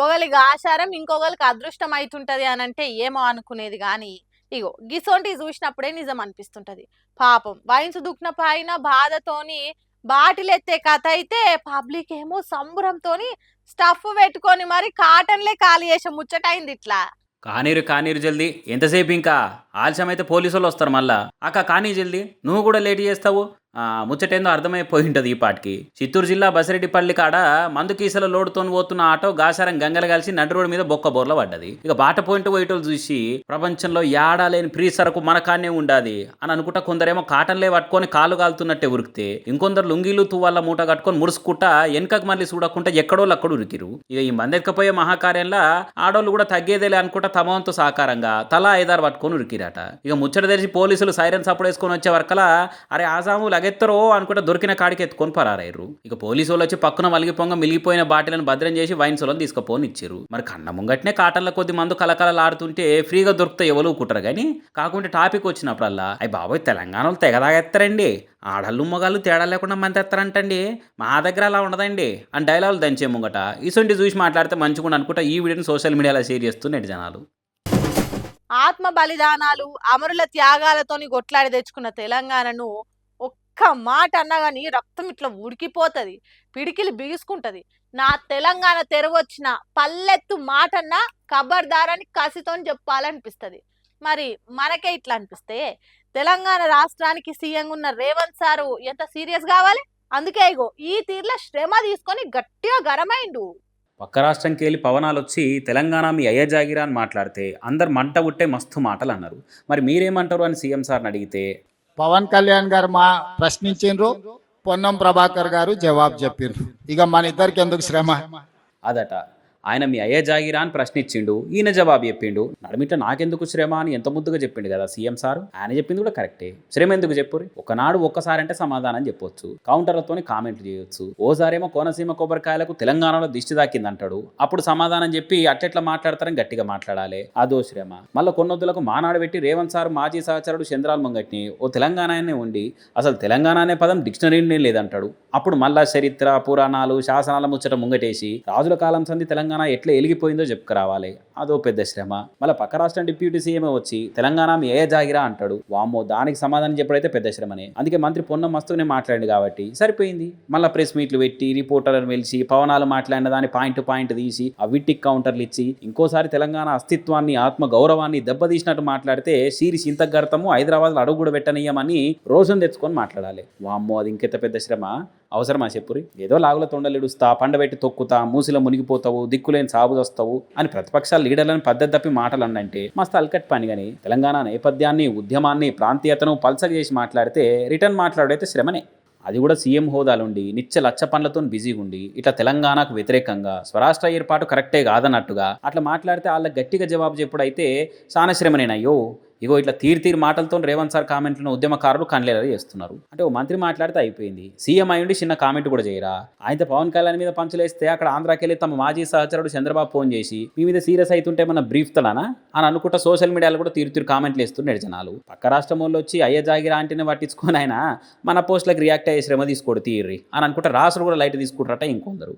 ఒకలికి ఆచారం ఇంకొకరికి అదృష్టం అయితుంటది అని అంటే ఏమో అనుకునేది కానీ ఇగో గిసొంటివి చూసినప్పుడే నిజం అనిపిస్తుంటది. పాపం వైన్స్ దుఃఖన పైన బాధతోని బాటిల్ ఎత్తే కథ అయితే పబ్లిక్ ఏమో సంబరంతోని స్టఫ్ పెట్టుకొని మరి కాటన్లే ఖాళీ చేసే ముచ్చటైంది ఇట్లా. కానీరు కానీరు జల్దీ, ఎంతసేపు ఇంకా? ఆలస్యం అయితే పోలీసు వాళ్ళు వస్తారు మళ్ళా. కానీ జల్దీ, నువ్వు కూడా లేట్ చేస్తావు. ముచ్చటేందో అర్థమైపోయి ఉంటుంది ఈ పాటికి. చిత్తూరు జిల్లా బసిరెడ్డిపల్లి కాడ మందు కీసల లోడుతో పోతున్న ఆటో గాసారం గంగలు కలిసి నడు రోడ్డు మీద బొక్క బోర్ల పడ్డది. ఇక బాట పోయింట్ పోయేటోళ్ళు చూసి ప్రపంచంలో యాడా లేని ఫ్రీ సరకు మన కానే ఉండాది అని అనుకుంటా కొందరేమో కాటన్లే పట్టుకొని కాలు కాలుతున్నట్టే ఉరికితే, ఇంకొందరు లుంగీలు తువ్వాళ్ళ మూట కట్టుకొని ముడుసుకుంటా వెనకకు మళ్ళీ చూడకుండా ఎక్కడోళ్ళు అక్కడ ఉరికిరు. ఇక ఈ మందెక్కపోయే మహాకార్యంలో ఆడోళ్ళు కూడా తగ్గేదేలే అనుకుంటా తమ వంతు సహకారంగా తలా 5-6 పట్టుకొని ఉరికిరాట. ఇక ముచ్చట తెలిసి పోలీసులు సైరన్ సప్పుడు వేసుకొని వచ్చే వరకలా అరే ఆసాము లగెత్తరో అనుకుంటే దొరికిన కాడికి ఎత్తుకొని పరారయ్యారు. ఇక పోలీసు వాళ్ళు వచ్చి పక్కన వలిగిపోంగ మిలిగిపోయిన బాటిలను భద్రం చేసి వైన్ సోలను తీసుకుపోని ఇచ్చారు. మరి కన్న ముంగట్నే కాటన్ల కొద్ది మందు కలకలలాడుతుంటే ఫ్రీగా దొరికితే ఎవరు కుట్టరు కానీ, కాకుంటే టాపిక్ వచ్చినప్పుడల్లా అయ్యి బాబోయ్ తెలంగాణలో తెగదాగెత్తారండి, ఆడళ్ళు మొగాళ్ళు తేడా లేకుండా మంది ఎత్తారంటండి, మా దగ్గర అలా ఉండదండి అని డైలాగులు దంచే ముంగట ఇసొంటి చూసి మాట్లాడితే మంచిగా అనుకుంటా ఈ వీడియోని సోషల్ మీడియాలో షేర్ చేస్తున్నట్టు జనాలు. ఆత్మ బలిదానాలు అమరుల త్యాగాలతోని కొట్లాడి తెచ్చుకున్న తెలంగాణను ఒక్క మాట అన్నా కానీ రక్తం ఇట్లా ఉడికిపోతుంది, పిడికిలు బిగుసుకుంటది. నా తెలంగాణ తెరవచ్చిన పల్లెత్తు మాటన్నా ఖబర్దారని కసితో చెప్పాలనిపిస్తుంది. మరి మనకే ఇట్లా అనిపిస్తే తెలంగాణ రాష్ట్రానికి సీఎం ఉన్న రేవంత్ సారు ఎంత సీరియస్ కావాలి. అందుకే ఇగో ఈ తీర్ల శ్రమ తీసుకొని గట్టిగా గరమైండు. పక్క రాష్ట్రంకి వెళ్ళి పవనాలు వచ్చి తెలంగాణ మీ అయ్య జాగిరా అని మాట్లాడితే అందరు మంట ఉట్టే మస్తు మాటలు అన్నారు. మరి మీరేమంటారు అని సీఎం సార్ని అడిగితే పవన్ కళ్యాణ్ గారు మా ప్రశ్నించిండ్రు, పొన్నం ప్రభాకర్ గారు జవాబు చెప్పిండ్రు. ఇక మన ఇద్దరికి ఎందుకు శ్రమ అదట. ఆయన మీ అయ్యే జాగిరా అని ప్రశ్నించిండు, ఈయన జవాబు చెప్పిండు. నడుమిట్ల నాకెందుకు శ్రమ అని ఎంత ముద్దుగా చెప్పిండు కదా సీఎం సార్. ఆయన చెప్పింది కూడా కరెక్టే. శ్రమ ఎందుకు చెప్పుర్రి, ఒకనాడు ఒక్కసారి అంటే సమాధానం చెప్పొచ్చు, కౌంటర్లతోని కామెంట్లు చేయొచ్చు. ఓసారేమో కోనసీమ కొబ్బరికాయలకు తెలంగాణలో దిష్టి దాకింది అంటాడు, అప్పుడు సమాధానం చెప్పి అట్లెట్లా మాట్లాడతారని గట్టిగా మాట్లాడాలి, అదో శ్రమ. మళ్ళీ కొన్నొద్దులకు మానాడు పెట్టి రేవంత్ సార్ మాజీ సహచరుడు చంద్రాల ముంగట్ని ఓ తెలంగాణనే ఉండి అసలు తెలంగాణ అనే పదం డిక్షనరీనే లేదంటాడు. అప్పుడు మళ్ళా చరిత్ర పురాణాలు శాసనాల ముచ్చట ముంగటేసి రాజుల కాలం సంది తెలంగాణ ఎట్లా ఎలిగిపోయిందో చెప్పుకురావాలి, అదో పెద్ద శ్రమ. మళ్ళీ పక్క రాష్ట్రం డిప్యూటీ సీఎం వచ్చి తెలంగాణ మీ ఏ జాగిరా అంటాడు, వామ్మో దానికి సమాధానం చెప్పడైతే పెద్ద శ్రమనే. అందుకే మంత్రి పొన్నం మస్తుగానే మాట్లాడింది కాబట్టి సరిపోయింది. మళ్ళీ ప్రెస్ మీట్లు పెట్టి రిపోర్టర్లను పిలిచి పవనాలు మాట్లాడిన దాన్ని పాయింట్ పాయింట్ తీసి అవిటిక్ కౌంటర్లు ఇచ్చి ఇంకోసారి తెలంగాణ అస్తిత్వాన్ని ఆత్మ గౌరవాన్ని దెబ్బతీసినట్టు మాట్లాడితే సీరిస్ ఇంతగర్తము హైదరాబాద్లో అడుగు కూడా పెట్టనీయమని రోజును తెచ్చుకొని మాట్లాడాలి. వామ్మో అది ఇంకెంత పెద్ద శ్రమ, అవసరమా చెప్పురి. ఏదో లాగుల తొండలిడుస్తా పండబెట్టి తొక్కుతా మూసిలో మునిగిపోతావు దిక్కులేని సాగు వస్తావు అని ప్రతిపక్షాల లీడర్లను పద్ధతి తప్పి మాటలు అన్నంటే మస్తు అల్కట్ పని. కానీ తెలంగాణ నేపథ్యాన్ని ఉద్యమాన్ని ప్రాంతీయతను పల్సగా చేసి మాట్లాడితే రిటర్న్ మాట్లాడైతే శ్రమనే. అది కూడా సీఎం హోదాలుండి నిత్య లచ్చ పనులతో బిజీగా ఉండి ఇట్లా తెలంగాణకు వ్యతిరేకంగా స్వరాష్ట్ర ఏర్పాటు కరెక్టే కాదన్నట్టుగా అట్లా మాట్లాడితే వాళ్ళకి గట్టిగా జవాబు చెప్పుడైతే చాలా శ్రమనేనయ్యో. ఇగో ఇట్లా తీరు మాటలతో రేవంత్ సార్ కామెంట్లను ఉద్యమకారులు కన్లేలా చేస్తున్నారు. అంటే ఓ మంత్రి మాట్లాడితే అయిపోయింది, సీఎం అయ్యుండి చిన్న కామెంట్ కూడా చేయరా. ఆయనతో పవన్ కళ్యాణ్ మీద పంచులేస్తే అక్కడ ఆంధ్రాకి వెళ్ళి తమ మాజీ సహచరుడు చంద్రబాబు ఫోన్ చేసి మీ మీద సీరియస్ అవుతుంటే మన బ్రీఫ్ తలానా అని అనుకుంటా సోషల్ మీడియాలో కూడా తీరు కామెంట్లు వేస్తున్నారు జనాలు. పక్క రాష్ట్రం వాళ్ళు వచ్చి అయ్య జాగిరా అంటేనే పట్టించుకొని ఆయన మన పోస్టులకు రియాక్ట్ అయ్యే శ్రమ తీసుకోడు తీర్రి అని అనుకుంటా రాసులు కూడా లైట్ తీసుకుంటారట ఇంకొందరు.